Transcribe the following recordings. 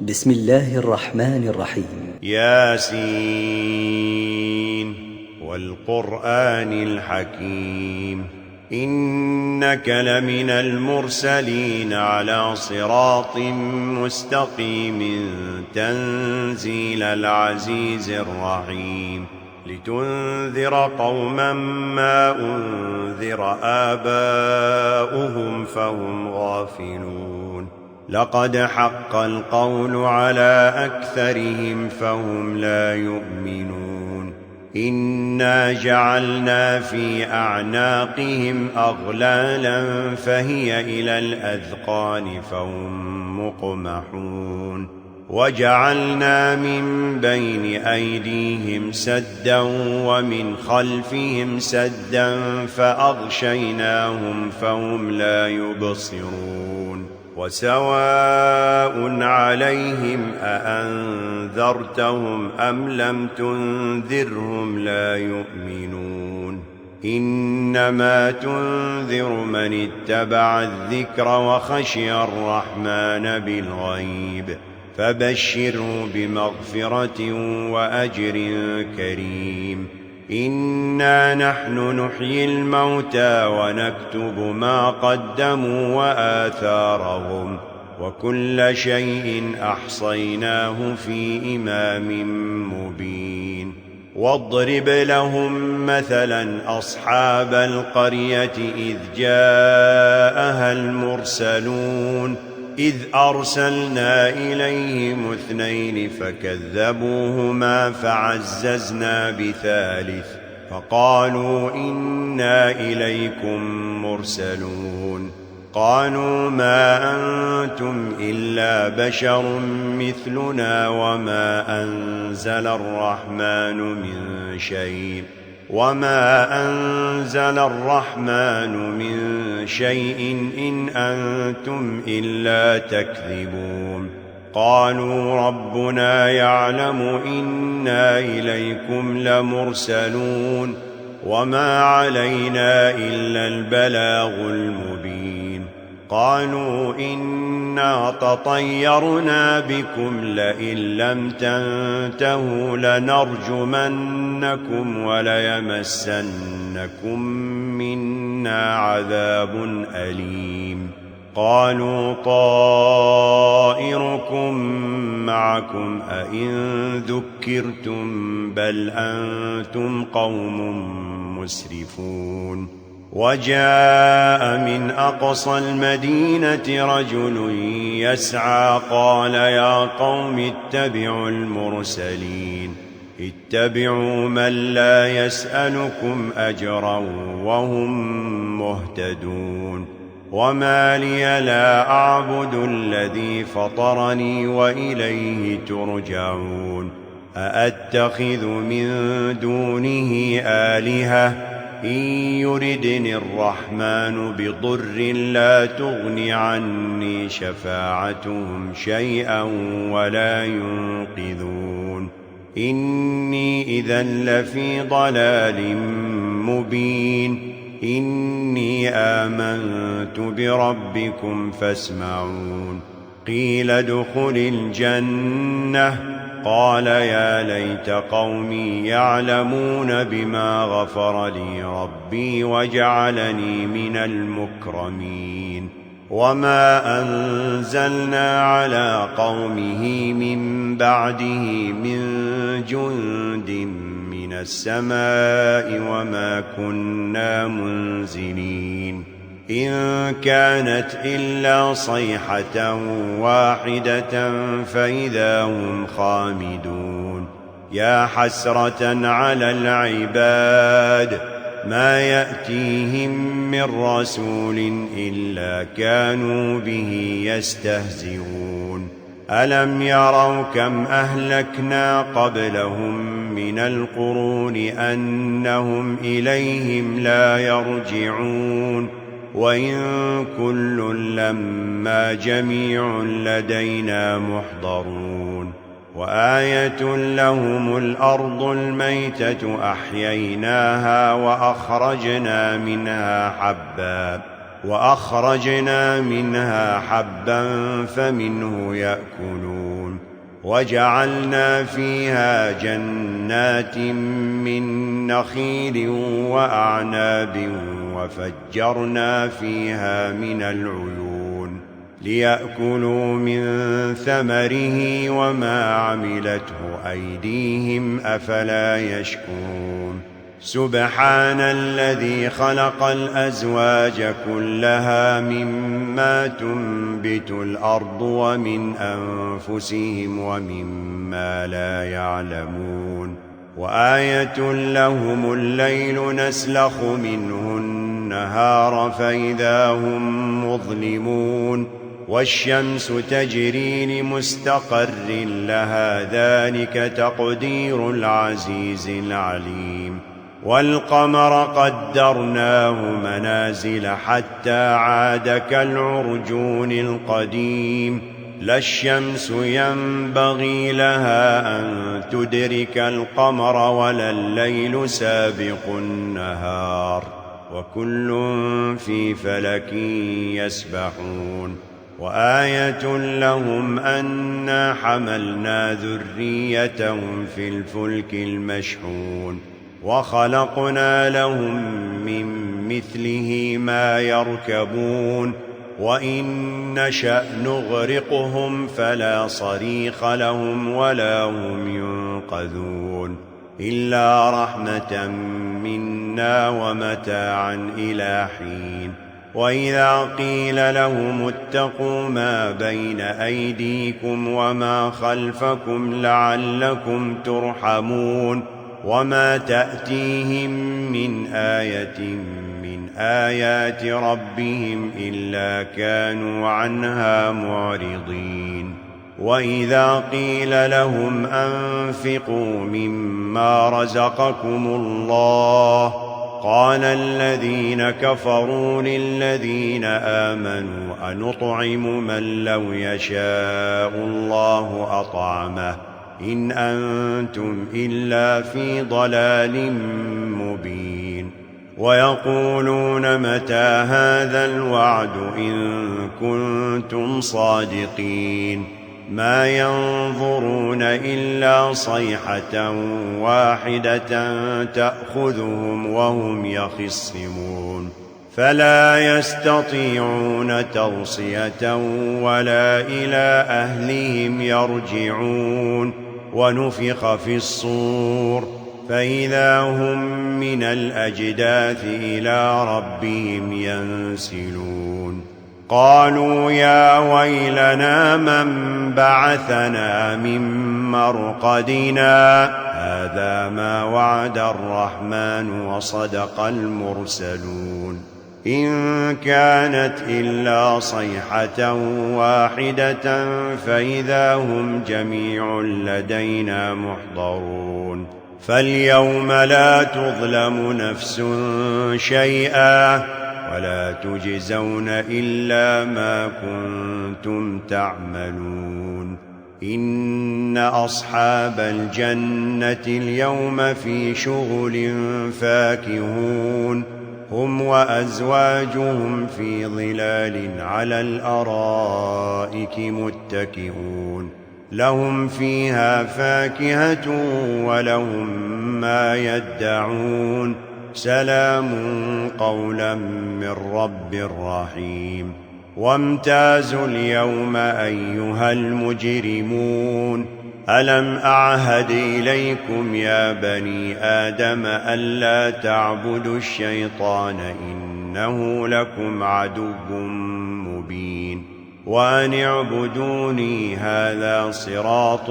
بسم الله الرحمن الرحيم. ياسين والقرآن الحكيم إنك لمن المرسلين على صراط مستقيم تنزيل العزيز الرحيم لتنذر قوما ما أنذر آباؤهم فهم غافلون لقد حق القول على أكثرهم فهم لا يؤمنون إنا جعلنا في أعناقهم أغلالا فهي إلى الأذقان فهم مقمحون وجعلنا من بين أيديهم سدا ومن خلفهم سدا فأغشيناهم فهم لا يبصرون وسواء عليهم أأنذرتهم أم لم تنذرهم لا يؤمنون إنما تنذر من اتبع الذكر وخشي الرحمن بالغيب فبشره بمغفرة وأجر كريم إنا نحن نحيي الموتى ونكتب ما قدموا وآثارهم وكل شيء أحصيناه في إمام مبين واضرب لهم مثلا أصحاب القرية إذ جاءها المرسلون إذ أرسلنا إليهم اثنين فكذبوهما فعززنا بثالث فقالوا إنا إليكم مرسلون قالوا ما أنتم إلا بشر مثلنا وما أنزل الرحمن من شيء إن أنتم إلا تكذبون قالوا ربنا يعلم إنا إليكم لمرسلون وما علينا إلا البلاغ المبين قالوا إنا تطيرنا بكم لئن لم تنتهوا لنرجمنكم وليمسنكم منا عذاب أليم قالوا طائركم معكم أئن ذكرتم بل أنتم قوم مسرفون وجاء من أقصى المدينة رجل يسعى قال يا قوم اتبعوا المرسلين اتبعوا من لا يسألكم أجرا وهم مهتدون وما لي لا أعبد الذي فطرني وإليه ترجعون أأتخذ من دونه آلهة إن يردني الرحمن بضر لا تغن عني شفاعتهم شيئا ولا ينقذون إني إذا لفي ضلال مبين إني آمنت بربكم فاسمعون قيل ادخل الجنة قال يا ليت قومي يعلمون بما غفر لي ربي وجعلني من المكرمين وما أنزلنا على قومه من بعده من جند من السماء وما كنا منزلين إن كانت إلا صيحة واحدة فإذا هم خامدون يا حسرة على العباد ما يأتيهم من رسول إلا كانوا به يستهزئون ألم يروا كم أهلكنا قبلهم من القرون أنهم إليهم لا يرجعون وإن كل لما جميع لدينا محضرون وآية لهم الأرض الميتة أحييناها وأخرجنا منها حبا فمنه يأكلون وجعلنا فيها جنات من نخيل وأعناب وفجرنا فيها من العيون ليأكلوا من ثمره وما عملته أيديهم أفلا يشكرون سبحان الذي خلق الأزواج كلها مما تنبت الأرض ومن أنفسهم ومما لا يعلمون وآية لهم الليل نسلخ منه النهار فإذا هم مظلمون والشمس تجري لمستقر لها ذلك تقدير العزيز العليم والقمر قدرناه منازل حتى عاد كالعرجون القديم لا الشمس ينبغي لها أن تدرك القمر ولا الليل سابق النهار وكل في فلك يسبحون وآية لهم أنا حملنا ذريتهم في الفلك المشحون وخلقنا لهم من مثله ما يركبون وإن نشأ نغرقهم فلا صريخ لهم ولا هم ينقذون إلا رحمة منا ومتاعا إلى حين وإذا قيل لهم اتقوا ما بين أيديكم وما خلفكم لعلكم ترحمون وما تأتيهم من آية من آيات ربهم إلا كانوا عنها معرضين وإذا قيل لهم أنفقوا مما رزقكم الله قال الذين كفروا للذين آمنوا أنطعم من لو يشاء الله أطعمه إن أنتم إلا في ضلال مبين ويقولون متى هذا الوعد إن كنتم صادقين ما ينظرون إلا صيحة واحدة تأخذهم وهم يخصمون فلا يستطيعون توصية ولا إلى أهلهم يرجعون ونفخ في الصور فإذا هم من الأجداث إلى ربهم ينسلون قالوا يا ويلنا من بعثنا من مرقدنا هذا ما وعد الرحمن وصدق المرسلون إن كانت إلا صيحة واحدة فإذا هم جميع لدينا محضرون فاليوم لا تظلم نفس شيئا ولا تجزون إلا ما كنتم تعملون إن أصحاب الجنة اليوم في شغل فاكهون هم وأزواجهم في ظلال على الأرائك متكئون لهم فيها فاكهة ولهم ما يدعون سلام قولا من رب رحيم وامتازوا اليوم أيها المجرمون ألم أعهد إليكم يا بني آدم ألا تعبدوا الشيطان إنه لكم عدو مبين وأن اعبدوني هذا صراط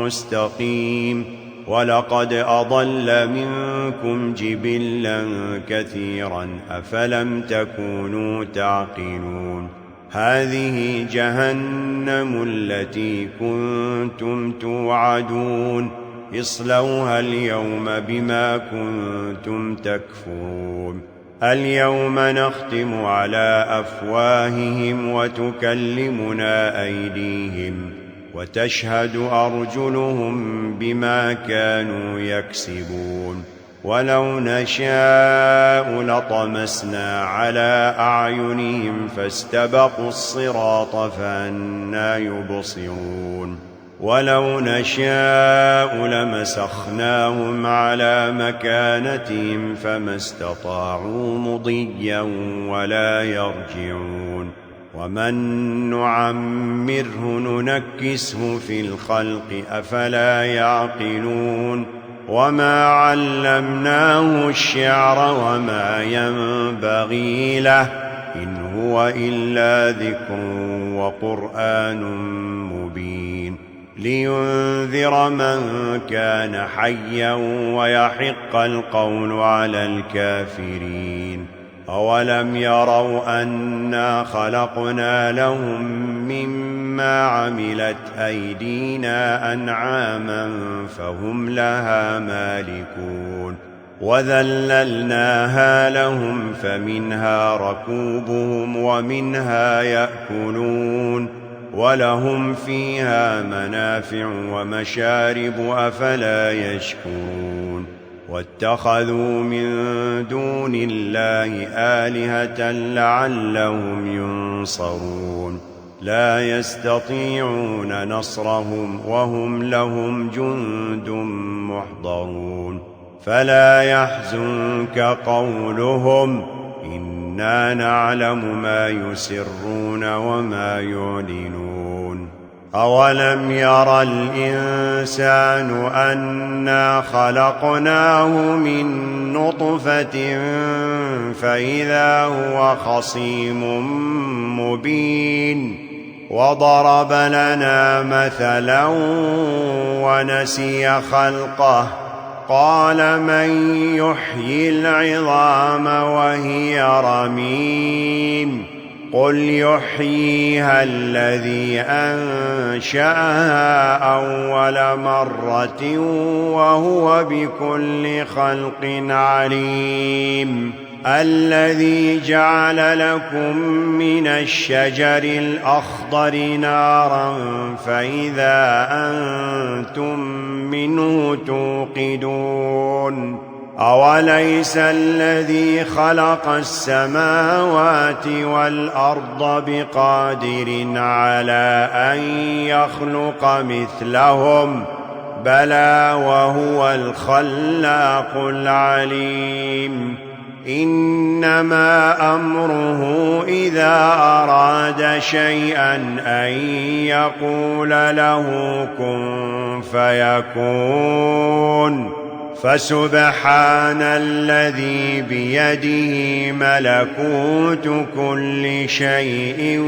مستقيم ولقد أضل منكم جبلا كثيرا أفلم تكونوا تعقلون هذه جهنم التي كنتم توعدون اصلوها اليوم بما كنتم تكفرون اليوم نختم على أفواههم وتكلمنا أيديهم وتشهد أرجلهم بما كانوا يكسبون ولو نشاء لطمسنا على أعينهم فاستبقوا الصراط فأنى يبصرون ولو نشاء لمسخناهم على مكانتهم فما استطاعوا مضيا ولا يرجعون ومن نعمره ننكسه في الخلق أفلا يعقلون وما علمناه الشعر وما ينبغي له إن هو إلا ذكر وقرآن مبين لينذر من كان حيا ويحق القول على الكافرين أولم يروا أنا خلقنا لهم مما عملت أيدينا أنعاما فهم لها مالكون وذللناها لهم فمنها ركوبهم ومنها يأكلون ولهم فيها منافع ومشارب أفلا يشكرون واتخذوا من دون الله آلهة لعلهم ينصرون لا يستطيعون نصرهم وهم لهم جند محضرون فلا يحزنك قولهم إنا نعلم ما يسرون وما يعلنون أولم ير الإنسان أنا خلقناه من نطفة فإذا هو خصيم مبين وضرب لنا مثلا ونسي خلقه قال من يحيي العظام وهي رميم قل يحييها الذي أنشأها أول مرة وهو بكل خلق عليم الذي جعل لكم من الشجر الأخضر نارا فإذا أنتم منه توقدون أوليس الذي خلق السماوات والأرض بقادر على أن يخلق مثلهم بلى وهو الخلاق العليم إنما أمره إذا أراد شيئا أن يقول له كن فيكون فسبحان الذي بيده ملكوت كل شيء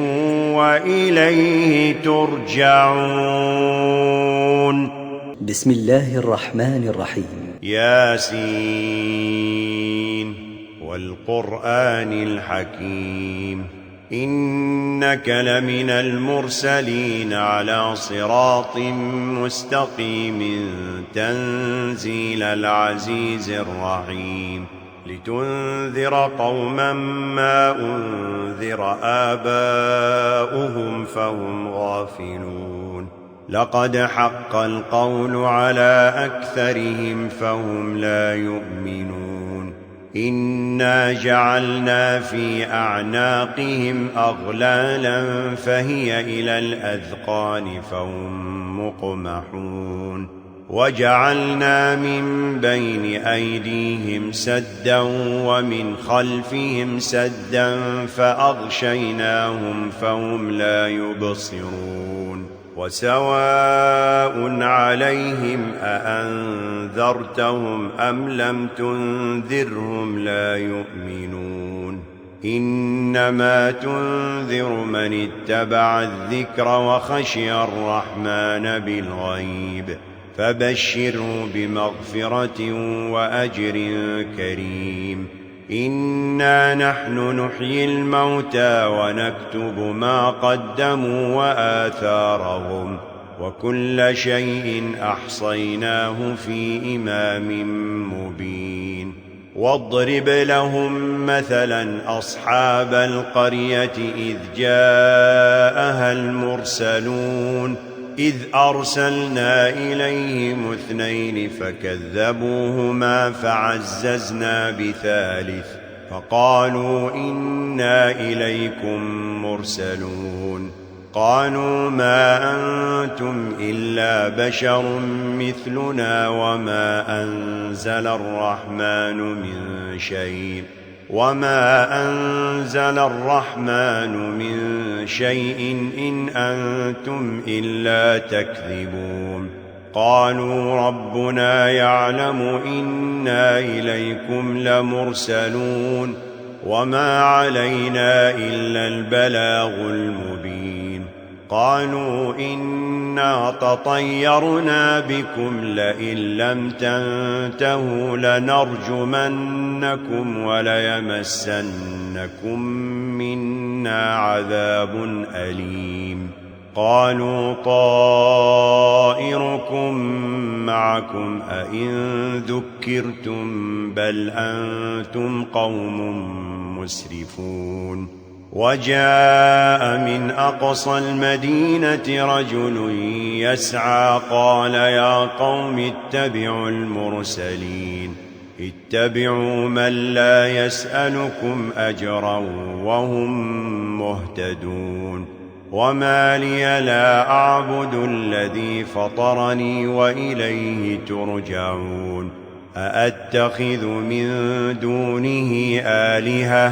وإليه ترجعون. بسم الله الرحمن الرحيم. ياسين والقرآن الحكيم إنك لمن المرسلين على صراط مستقيم تنزيل العزيز الرحيم لتنذر قوما ما أنذر آباؤهم فهم غافلون لقد حق القول على أكثرهم فهم لا يؤمنون إنا جعلنا في أعناقهم أغلالا فهي إلى الأذقان فهم مقمحون وجعلنا من بين أيديهم سدا ومن خلفهم سدا فأغشيناهم فهم لا يبصرون وسواء عليهم أأنذرتهم أم لم تنذرهم لا يؤمنون إنما تنذر من اتبع الذكر وخشي الرحمن بالغيب فبشره بمغفرة وأجر كريم إنا نحن نحيي الموتى ونكتب ما قدموا وآثارهم وكل شيء أحصيناه في إمام مبين واضرب لهم مثلا أصحاب القرية إذ جاءها المرسلون إذ أرسلنا إليهم 2 فكذبوهما فعززنا بثالث فقالوا إنا إليكم مرسلون قالوا ما أنتم إلا بشر مثلنا وما أنزل الرحمن من شيء إن أنتم إلا تكذبون قالوا ربنا يعلم إنا إليكم لمرسلون وما علينا إلا البلاغ المبين قالوا إنا تطيرنا بكم لئن لم تنتهوا لنرجمنكم وليمسنكم منا عذاب أليم قالوا طائركم معكم أئن ذكرتم بل أنتم قوم مسرفون وجاء من أقصى المدينة رجل يسعى قال يا قوم اتبعوا المرسلين اتبعوا من لا يسألكم أجرا وهم مهتدون وما لي لا أعبد الذي فطرني وإليه ترجعون أأتخذ من دونه آلهة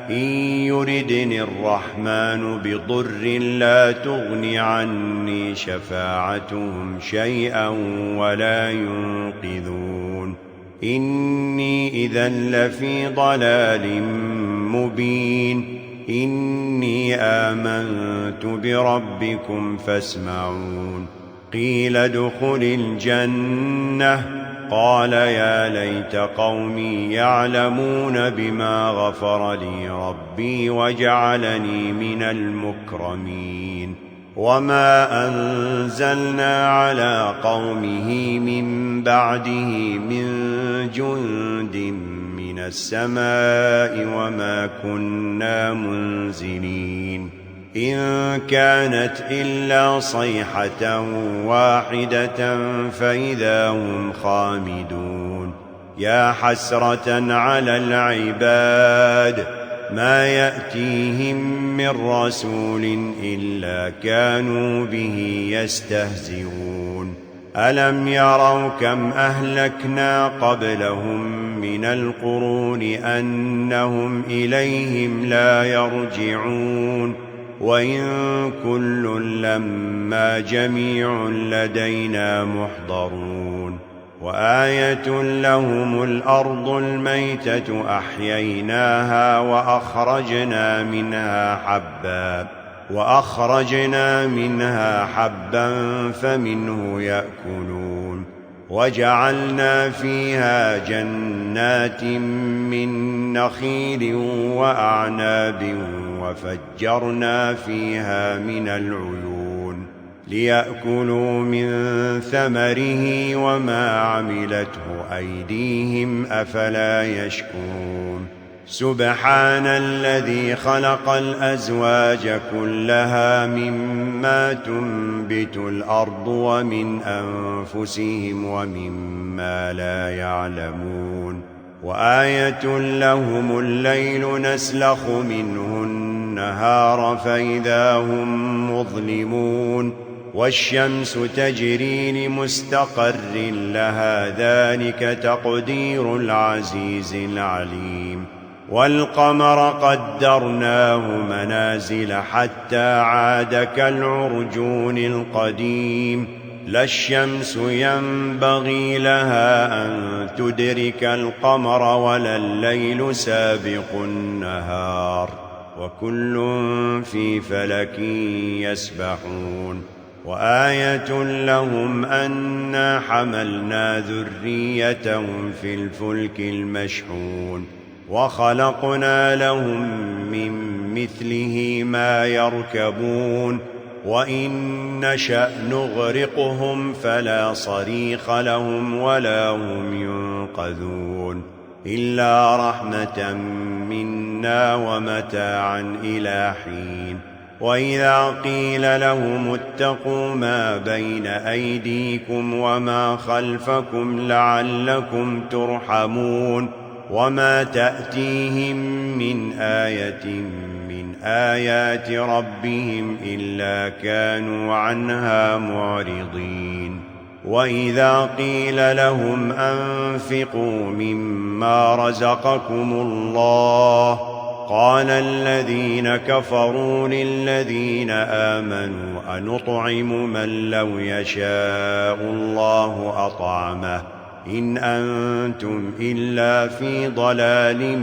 إن يردني الرحمن بضر لا تغن عني شفاعتهم شيئا ولا ينقذون إني إذا لفي ضلال مبين إني آمنت بربكم فاسمعون قيل ادخل الجنة قال يا ليت قومي يعلمون بما غفر لي ربي وجعلني من المكرمين وما أنزلنا على قومه من بعده من جند من السماء وما كنا منزلين إن كانت إلا صيحة واحدة فإذا هم خامدون يا حسرة على العباد ما يأتيهم من رسول إلا كانوا به يستهزئون ألم يروا كم أهلكنا قبلهم من القرون أنهم إليهم لا يرجعون وإن كل لما جميع لدينا محضرون وآية لهم الأرض الميتة أحييناها وأخرجنا منها حبا فمنه يأكلون وجعلنا فيها جنات من نخيل وأعناب وفجرنا فيها من العيون ليأكلوا من ثمره وما عملته أيديهم أفلا يشكرون سبحان الذي خلق الأزواج كلها مما تنبت الأرض ومن أنفسهم ومما لا يعلمون وآية لهم الليل نسلخ منه النهار فإذا هم مظلمون والشمس تجري لمستقر لها ذلك تقدير العزيز العليم والقمر قدرناه منازل حتى عاد كالعرجون القديم لا الشمس ينبغي لها أن تدرك القمر ولا الليل سابق النهار وكل في فلك يسبحون وآية لهم أنا حملنا ذريتهم في الفلك المشحون وخلقنا لهم من مثله ما يركبون وإن نشأ نغرقهم فلا صريخ لهم ولا هم ينقذون إلا رحمة منا ومتاعا إلى حين وإذا قيل لهم اتقوا ما بين أيديكم وما خلفكم لعلكم ترحمون وما تأتيهم من آية من آيات ربهم إلا كانوا عنها معرضين. وإذا قيل لهم أنفقوا مما رزقكم الله قال الذين كفروا للذين آمنوا أنطعم من لو يشاء الله أطعمه إن أنتم إلا في ضلال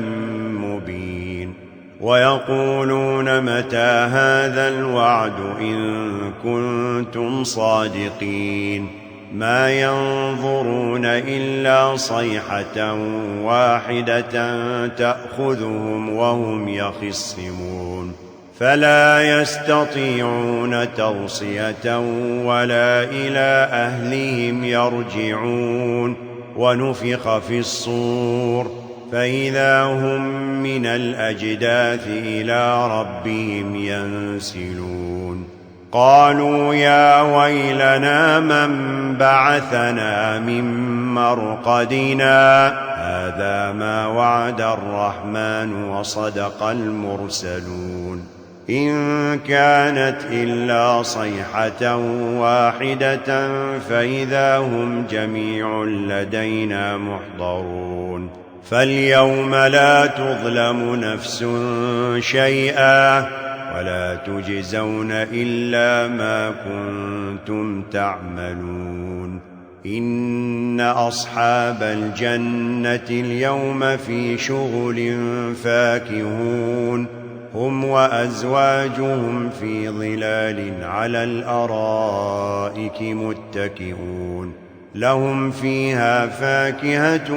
مبين. ويقولون متى هذا الوعد إن كنتم صادقين ما ينظرون إلا صيحة واحدة تأخذهم وهم يخصمون فلا يستطيعون توصية ولا إلى أهلهم يرجعون. ونفخ في الصور فإذا هم من الأجداث إلى ربهم ينسلون. قالوا يا ويلنا من بعثنا من مرقدنا هذا ما وعد الرحمن وصدق المرسلون إن كانت إلا صيحة واحدة فإذا هم جميع لدينا محضرون. فاليوم لا تظلم نفس شيئا ولا تجزون إلا ما كنتم تعملون. إن أصحاب الجنة اليوم في شغل فاكهون هم وأزواجهم في ظلال على الأرائك متكئون لهم فيها فاكهة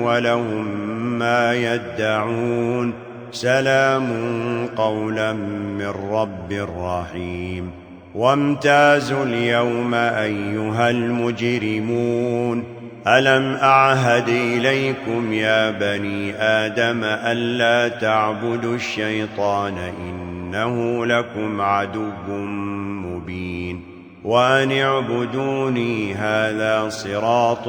ولهم ما يدعون سلام قولا من رب رحيم. وامتازوا اليوم أيها المجرمون ألم أعهد إليكم يا بني آدم ألا تعبدوا الشيطان إنه لكم عدو مبين وأن اعبدوني هذا صراط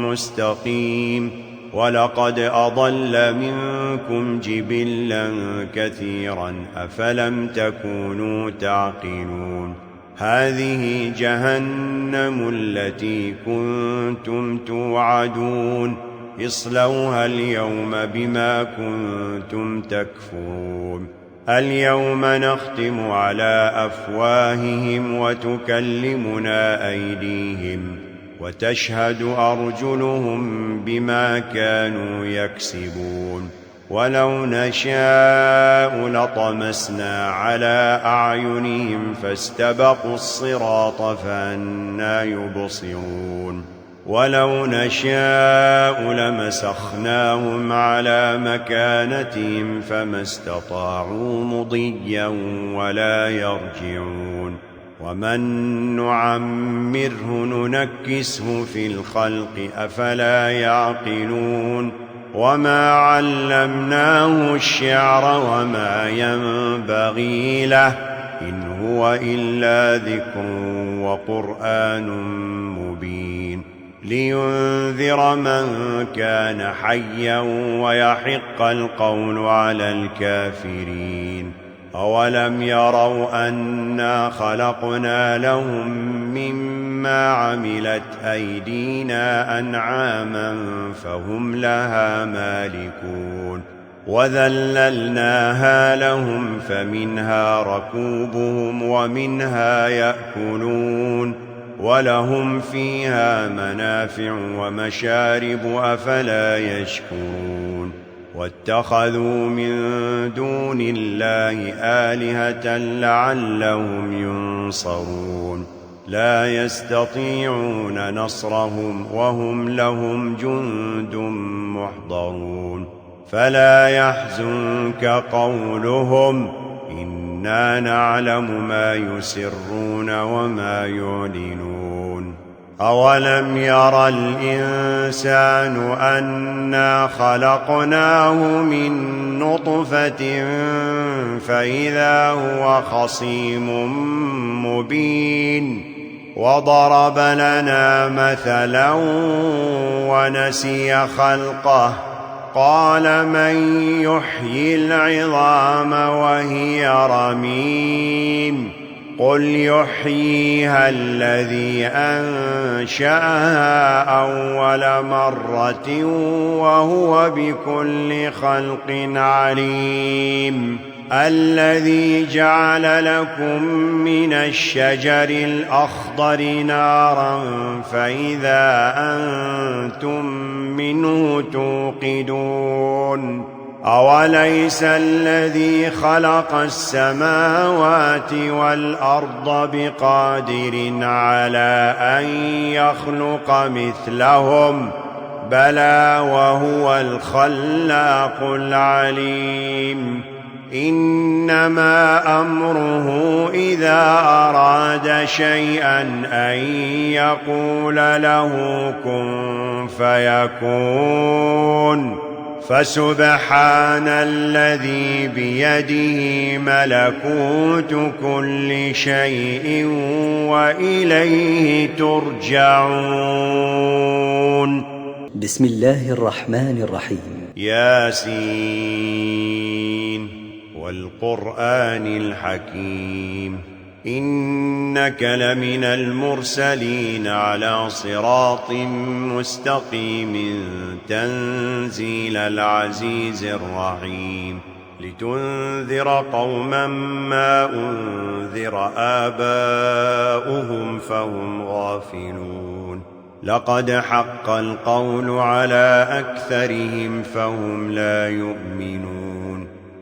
مستقيم. ولقد أضل منكم جبلا كثيرا أفلم تكونوا تعقلون. هذه جهنم التي كنتم توعدون اصلوها اليوم بما كنتم تكفرون. اليوم نختم على أفواههم وتكلمنا أيديهم وتشهد أرجلهم بما كانوا يكسبون. ولو نشاء لطمسنا على أعينهم فاستبقوا الصراط فأنى يبصرون. ولو نشاء لمسخناهم على مكانتهم فما استطاعوا مضيا ولا يرجعون. ومن نعمره ننكسه في الخلق أفلا يعقلون. وما علمناه الشعر وما ينبغي له إن هو إلا ذكر وقرآن مبين لينذر من كان حيا ويحق القول على الكافرين. أولم يروا أنا خلقنا لهم مما عملت أيدينا أنعاما فهم لها مالكون وذللناها لهم فمنها ركوبهم ومنها يأكلون ولهم فيها منافع ومشارب أفلا يشكرون. واتخذوا من دون الله آلهة لعلهم ينصرون لا يستطيعون نصرهم وهم لهم جند محضرون. فلا يحزنك قولهم إنا نعلم ما يسرون وما يعلنون. أولم ير الإنسان أنا خلقناه من نطفة فإذا هو خصيم مبين وضرب لنا مثلا ونسي خلقه قال من يحيي العظام وهي رميم قل يحييها الذي أنشأها أول مرة وهو بكل خلق عليم الذي جعل لكم من الشجر الأخضر نارا فإذا أنتم منه توقدون أوليس الذي خلق السماوات والأرض بقادر على أن يخلق مثلهم بلى وهو الخلاق العليم إنما أمره إذا أراد شيئا أن يقول له كن فيكون فسبحان الذي بيده ملكوت كل شيء وإليه ترجعون. بسم الله الرحمن الرحيم. ياسين والقرآن الحكيم إنك لمن المرسلين على صراط مستقيم تنزيل العزيز الرحيم لتنذر قوما ما أنذر آباؤهم فهم غافلون لقد حق القول على أكثرهم فهم لا يؤمنون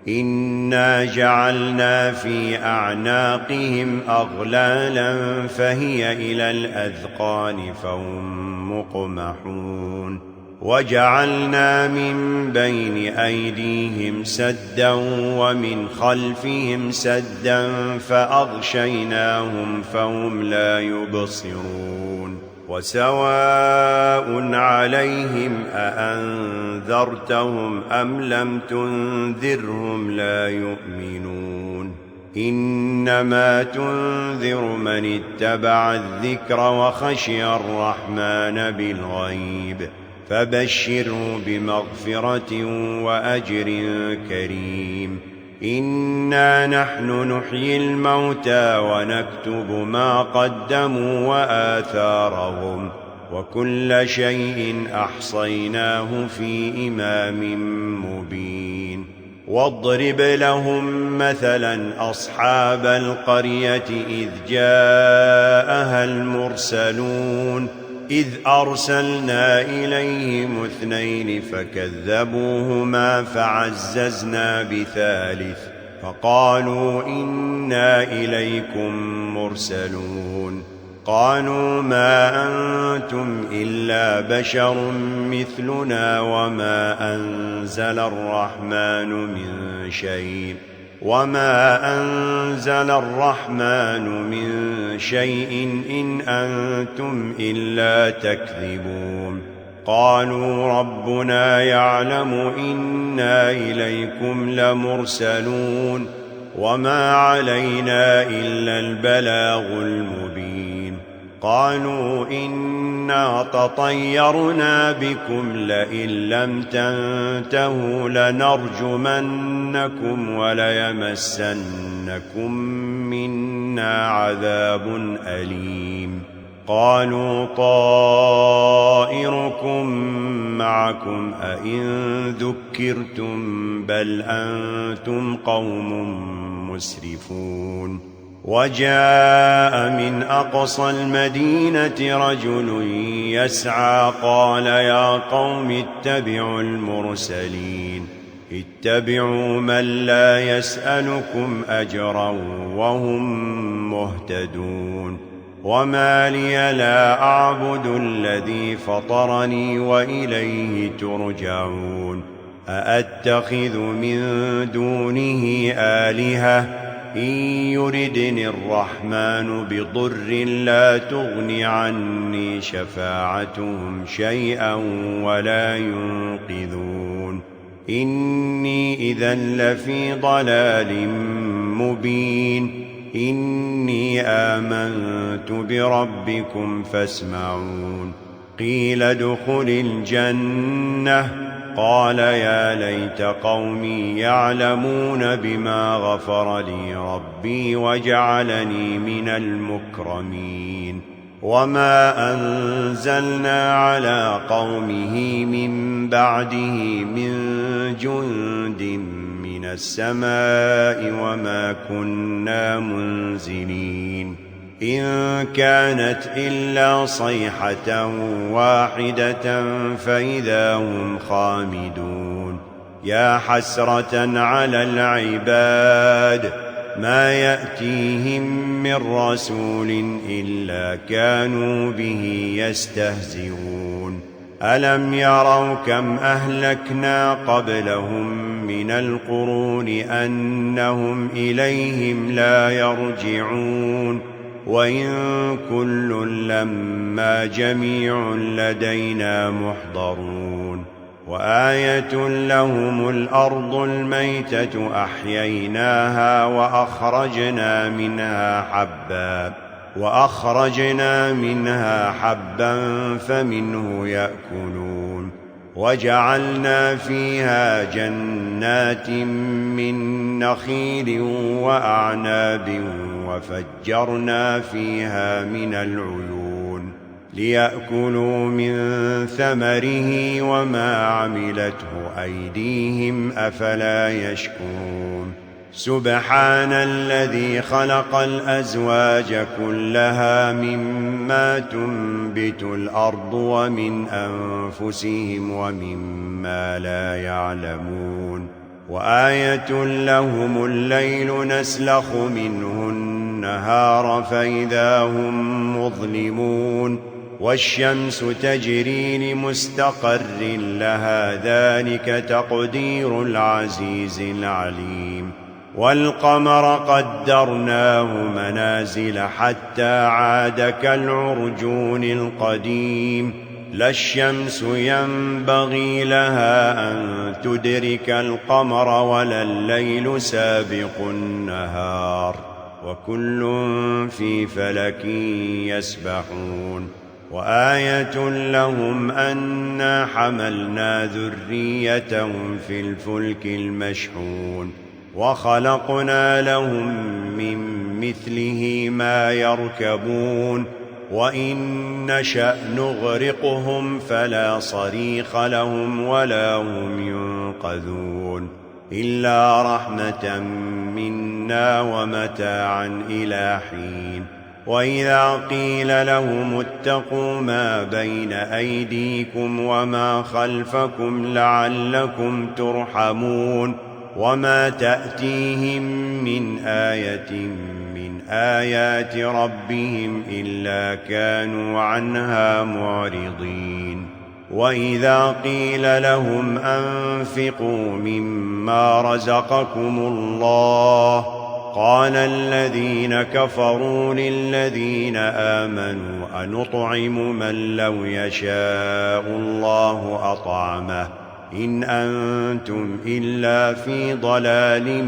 إنا جعلنا في أعناقهم أغلالا فهي إلى الأذقان فهم مقمحون وجعلنا من بين أيديهم سدا ومن خلفهم سدا فأغشيناهم فهم لا يبصرون وسواء عليهم أأنذرتهم أم لم تنذرهم لا يؤمنون إنما تنذر من اتبع الذكر وخشي الرحمن بالغيب فبشره بمغفرة وأجر كريم إنا نحن نحيي الموتى ونكتب ما قدموا وآثارهم وكل شيء أحصيناه في إمام مبين واضرب لهم مثلا أصحاب القرية إذ جاءها المرسلون إذ أرسلنا إليهم 2 فكذبوهما فعززنا بثالث فقالوا إنا إليكم مرسلون قالوا ما أنتم إلا بشر مثلنا وما أنزل الرحمن من شيء إن أنتم إلا تكذبون قالوا ربنا يعلم إنا إليكم لمرسلون وما علينا إلا البلاغ المبين قالوا إنا تطيرنا بكم لئن لم تنتهوا لنرجمنكم وليمسنكم منا عذاب أليم قالوا طائركم معكم أئن ذكرتم بل أنتم قوم مسرفون وجاء من أقصى المدينة رجل يسعى قال يا قوم اتبعوا المرسلين اتبعوا من لا يسألكم أجرا وهم مهتدون وما لي لا أعبد الذي فطرني وإليه ترجعون أأتخذ من دونه آلهة إن يردني الرحمن بضر لا تغن عني شفاعتهم شيئا ولا ينقذون إني إذا لفي ضلال مبين إني آمنت بربكم فاسمعون قيل ادخل الجنة قال يا ليت قومي يعلمون بما غفر لي ربي وجعلني من المكرمين وما أنزلنا على قومه من بعده من جند من السماء وما كنا منزلين إن كانت إلا صيحة واحدة فإذا هم خامدون يا حسرة على العباد ما يأتيهم من رسول إلا كانوا به يستهزئون ألم يروا كم أهلكنا قبلهم من القرون أنهم إليهم لا يرجعون وإن كل لما جميع لدينا محضرون وآية لهم الأرض الميتة أحييناها وأخرجنا منها حبا فمنه يأكلون وجعلنا فيها جنات من نخيل وأعناب وفجرنا فيها من العيون ليأكلوا من ثمره وما عملته أيديهم أفلا يشكرون سبحان الذي خلق الأزواج كلها مما تنبت الأرض ومن أنفسهم ومما لا يعلمون وآية لهم الليل نسلخ منه النهار فإذا هم مظلمون والشمس تجري لمستقر لها ذلك تقدير العزيز العليم والقمر قدرناه منازل حتى عاد كالعرجون القديم لا الشمس ينبغي لها أن تدرك القمر ولا الليل سابق النهار وكل في فلك يسبحون وآية لهم أنا حملنا ذريتهم في الفلك المشحون وخلقنا لهم من مثله ما يركبون وإن نشأ نغرقهم فلا صريخ لهم ولا هم ينقذون إلا رحمة منا ومتاعا إلى حين وإذا قيل لهم اتقوا ما بين أيديكم وما خلفكم لعلكم ترحمون وما تأتيهم من آية من آيات ربهم إلا كانوا عنها معرضين وإذا قيل لهم أنفقوا مما رزقكم الله قال الذين كفروا للذين آمنوا أنطعم من لو يشاء الله أطعمه إن أنتم إلا في ضلال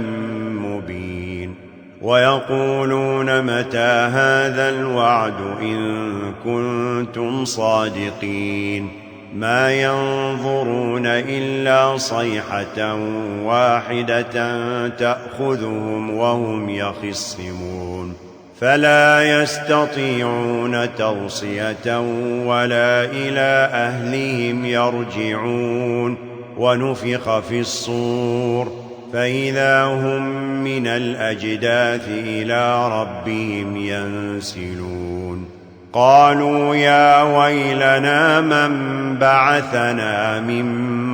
مبين ويقولون متى هذا الوعد إن كنتم صادقين ما ينظرون إلا صيحة واحدة تأخذهم وهم يخصمون فلا يستطيعون توصية ولا إلى أهلهم يرجعون ونفخ في الصور فإذا هم من الأجداث إلى ربهم ينسلون قالوا يا ويلنا من بعثنا من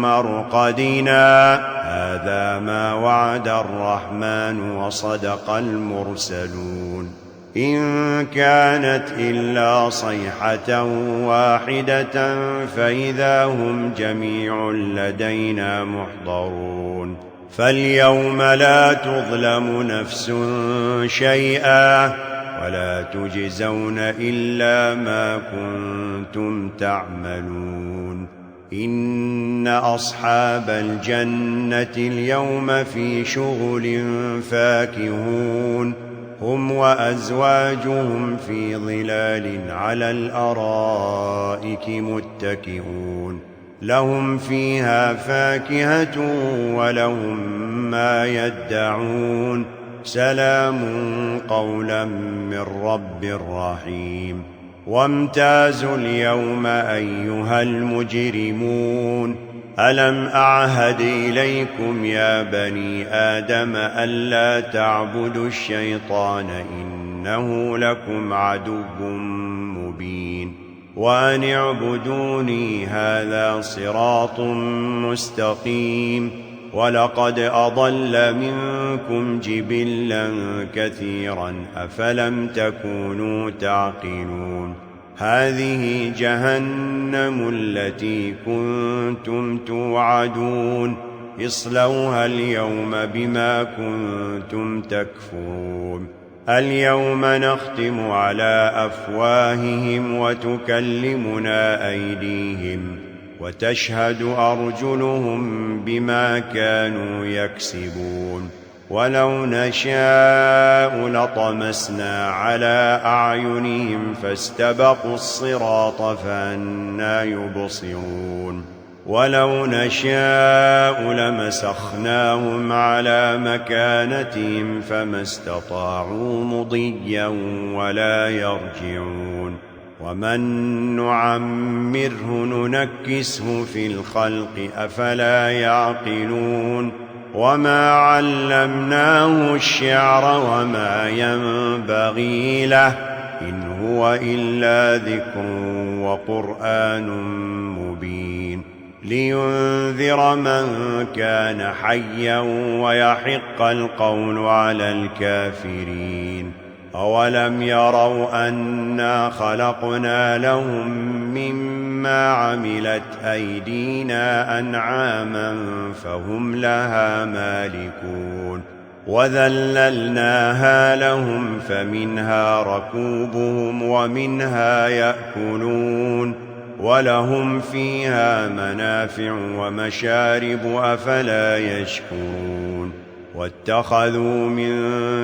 مرقدنا هذا ما وعد الرحمن وصدق المرسلون إن كانت إلا صيحة واحدة فإذا هم جميع لدينا محضرون فاليوم لا تظلم نفس شيئا ولا تجزون إلا ما كنتم تعملون إن أصحاب الجنة اليوم في شغل فاكهون هم وأزواجهم في ظلال على الأرائك الأرائك متكئون لهم فيها فاكهة ولهم ما يدعون سلام قولا من رب رحيم وامتازوا اليوم أيها المجرمون ألم أعهد إليكم يا بني آدم ألا تعبدوا الشيطان إنه لكم عدو مبين وأن اعبدوني هذا صراط مستقيم ولقد أضل منكم جبلا كثيرا أفلم تكونوا تعقلون هذه جهنم التي كنتم توعدون اصلوها اليوم بما كنتم تكفرون اليوم نختم على أفواههم وتكلمنا أيديهم وتشهد أرجلهم بما كانوا يكسبون ولو نشاء لطمسنا على أعينهم فاستبقوا الصراط فأنى يبصرون ولو نشاء لمسخناهم على مكانتهم فما استطاعوا مضيا ولا يرجعون ومن نعمره ننكسه في الخلق أفلا يعقلون وما علمناه الشعر وما ينبغي له إن هو إلا ذكر وقرآن مبين لينذر من كان حيا ويحق القول على الكافرين أولم يروا أنا خلقنا لهم مما عملت أيدينا أنعاما فهم لها مالكون وذللناها لهم فمنها ركوبهم ومنها يأكلون ولهم فيها منافع ومشارب أفلا يشكرون واتخذوا من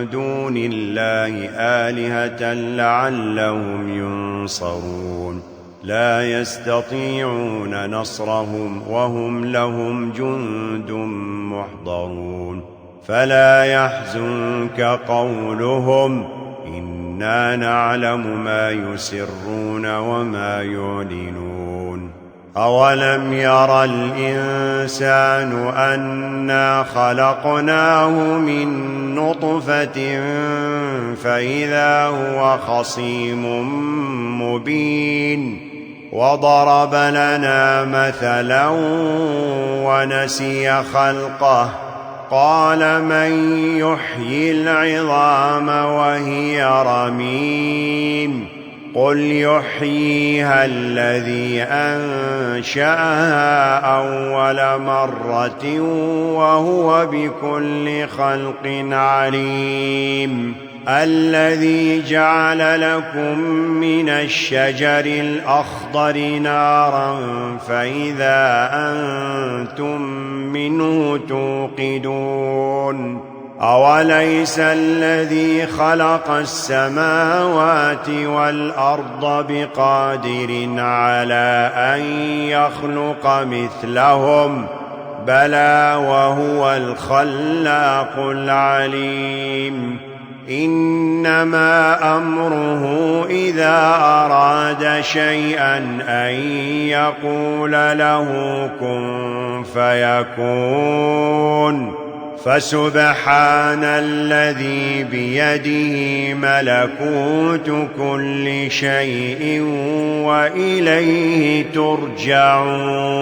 دون الله آلهة لعلهم ينصرون لا يستطيعون نصرهم وهم لهم جند محضرون فلا يحزنك قولهم إنا نعلم ما يسرون وما يعلنون أولم ير الإنسان أنا خلقناه من نطفة فإذا هو خصيم مبين وضرب لنا مثلا ونسي خلقه قال من يحيي العظام وهي رميم قل يحييها الذي أنشأها أول مرة وهو بكل خلق عليم الذي جعل لكم من الشجر الأخضر نارا فإذا أنتم منه توقدون أوليس الذي خلق السماوات والأرض بقادر على أن يخلق مثلهم بلى وهو الخلاق العليم إنما أمره إذا أراد شيئا أن يقول له كن فيكون فسبحان الذي بيده ملكوت كل شيء وإليه ترجعون